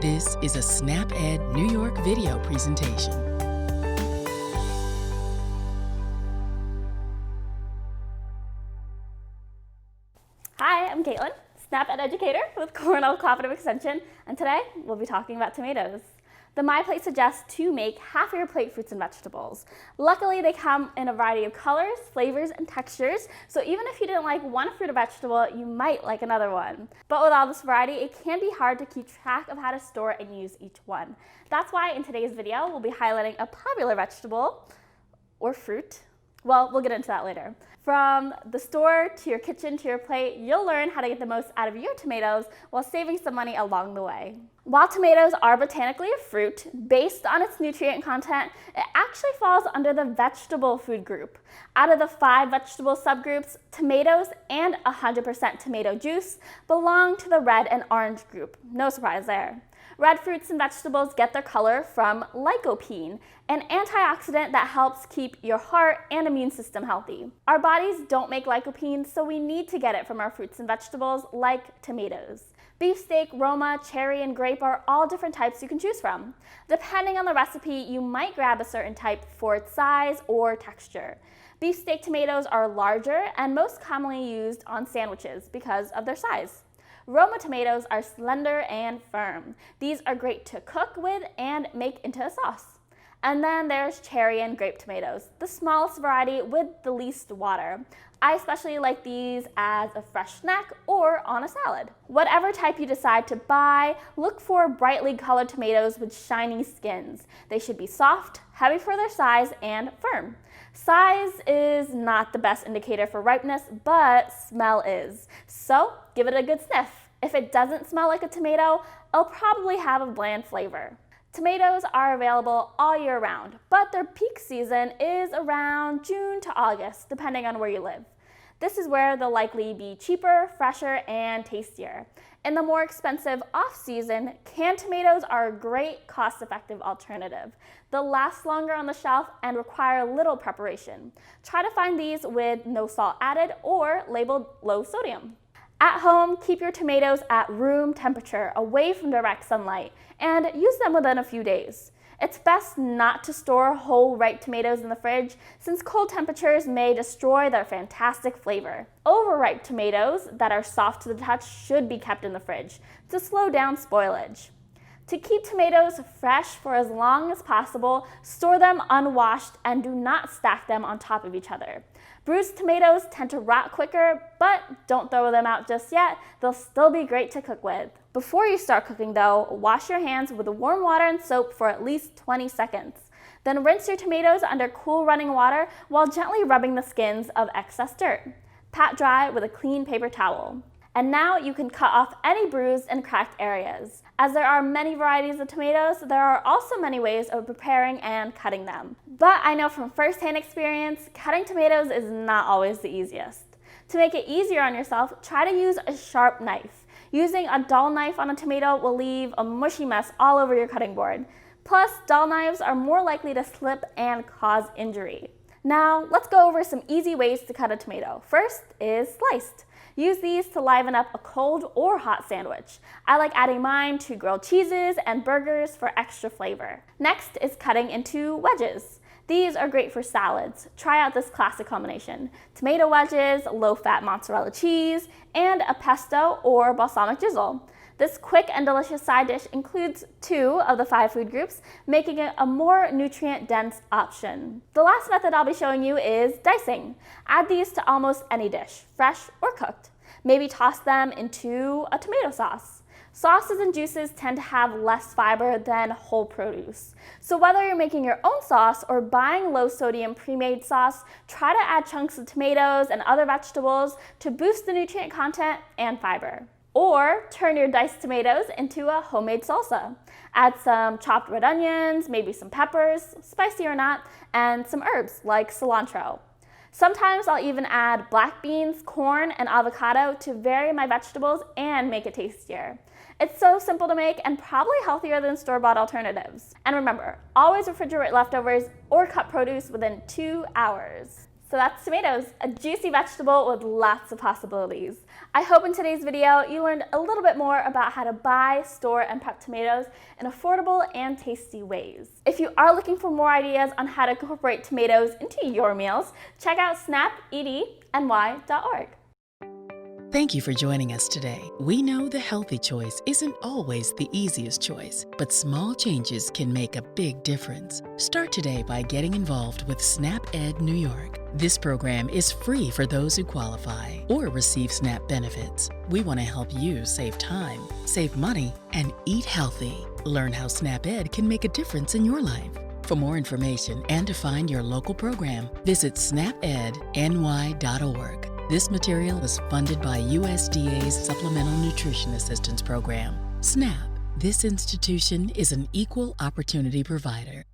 This is a SnapEd New York video presentation. Hi, I'm Caitlin, SnapEd educator with Cornell Cooperative Extension, and today we'll be talking about tomatoes. The My Plate suggests to make half of your plate fruits and vegetables. Luckily, they come in a variety of colors, flavors, and textures, so even if you didn't like one fruit or vegetable, you might like another one. But with all this variety, it can be hard to keep track of how to store and use each one. That's why in today's video, we'll be highlighting a popular vegetable or fruit. Well, we'll get into that later. From the store to your kitchen to your plate, you'll learn how to get the most out of your tomatoes while saving some money along the way. While tomatoes are botanically a fruit, based on its nutrient content, it actually falls under the vegetable food group. Out of the 5 vegetable subgroups, tomatoes and 100% tomato juice belong to the red and orange group. No surprise there. Red fruits and vegetables get their color from lycopene, an antioxidant that helps keep your heart and immune system healthy. Our bodies don't make lycopene, so we need to get it from our fruits and vegetables like tomatoes. Beefsteak, roma, cherry, and grape are all different types you can choose from. Depending on the recipe, you might grab a certain type for its size or texture. Beefsteak tomatoes are larger and most commonly used on sandwiches because of their size. Roma tomatoes are slender and firm. These are great to cook with and make into a sauce. And then there's cherry and grape tomatoes, the smallest variety with the least water. I especially like these as a fresh snack or on a salad. Whatever type you decide to buy, look for brightly colored tomatoes with shiny skins. They should be soft, heavy for their size, and firm. Size is not the best indicator for ripeness, but smell is. So give it a good sniff. If it doesn't smell like a tomato, it'll probably have a bland flavor. Tomatoes are available all year round, but their peak season is around June to August, depending on where you live. This is where they'll likely be cheaper, fresher, and tastier. In the more expensive off-season, canned tomatoes are a great cost-effective alternative. They'll last longer on the shelf and require little preparation. Try to find these with no salt added or labeled low sodium. At home, keep your tomatoes at room temperature, away from direct sunlight, and use them within a few days. It's best not to store whole ripe tomatoes in the fridge, since cold temperatures may destroy their fantastic flavor. Overripe tomatoes that are soft to the touch should be kept in the fridge to slow down spoilage. To keep tomatoes fresh for as long as possible, store them unwashed and do not stack them on top of each other. Bruised tomatoes tend to rot quicker, but don't throw them out just yet. They'll still be great to cook with. Before you start cooking though, wash your hands with warm water and soap for at least 20 seconds. Then rinse your tomatoes under cool running water while gently rubbing the skins of excess dirt. Pat dry with a clean paper towel. And now you can cut off any bruised and cracked areas. As there are many varieties of tomatoes, there are also many ways of preparing and cutting them. But I know from firsthand experience, cutting tomatoes is not always the easiest. To make it easier on yourself, try to use a sharp knife. Using a dull knife on a tomato will leave a mushy mess all over your cutting board. Plus, dull knives are more likely to slip and cause injury. Now, let's go over some easy ways to cut a tomato. First is sliced. Use these to liven up a cold or hot sandwich. I like adding mine to grilled cheeses and burgers for extra flavor. Next is cutting into wedges. These are great for salads. Try out this classic combination: tomato wedges, low-fat mozzarella cheese, and a pesto or balsamic drizzle. This quick and delicious side dish includes 2 of the 5 food groups, making it a more nutrient-dense option. The last method I'll be showing you is dicing. Add these to almost any dish, fresh or cooked. Maybe toss them into a tomato sauce. Sauces and juices tend to have less fiber than whole produce. So whether you're making your own sauce or buying low-sodium pre-made sauce, try to add chunks of tomatoes and other vegetables to boost the nutrient content and fiber. Or turn your diced tomatoes into a homemade salsa. Add some chopped red onions, maybe some peppers, spicy or not, and some herbs like cilantro. Sometimes I'll even add black beans, corn, and avocado to vary my vegetables and make it tastier. It's so simple to make and probably healthier than store-bought alternatives. And remember, always refrigerate leftovers or cut produce within 2 hours. So that's tomatoes, a juicy vegetable with lots of possibilities. I hope in today's video you learned a little bit more about how to buy, store, and prep tomatoes in affordable and tasty ways. If you are looking for more ideas on how to incorporate tomatoes into your meals, check out snapedny.org. Thank you for joining us today. We know the healthy choice isn't always the easiest choice, but small changes can make a big difference. Start today by getting involved with SNAP Ed New York. This program is free for those who qualify or receive SNAP benefits. We want to help you save time, save money, and eat healthy. Learn how SNAP Ed can make a difference in your life. For more information and to find your local program, visit snapedny.org. This material is funded by USDA's Supplemental Nutrition Assistance Program. SNAP. This institution is an equal opportunity provider.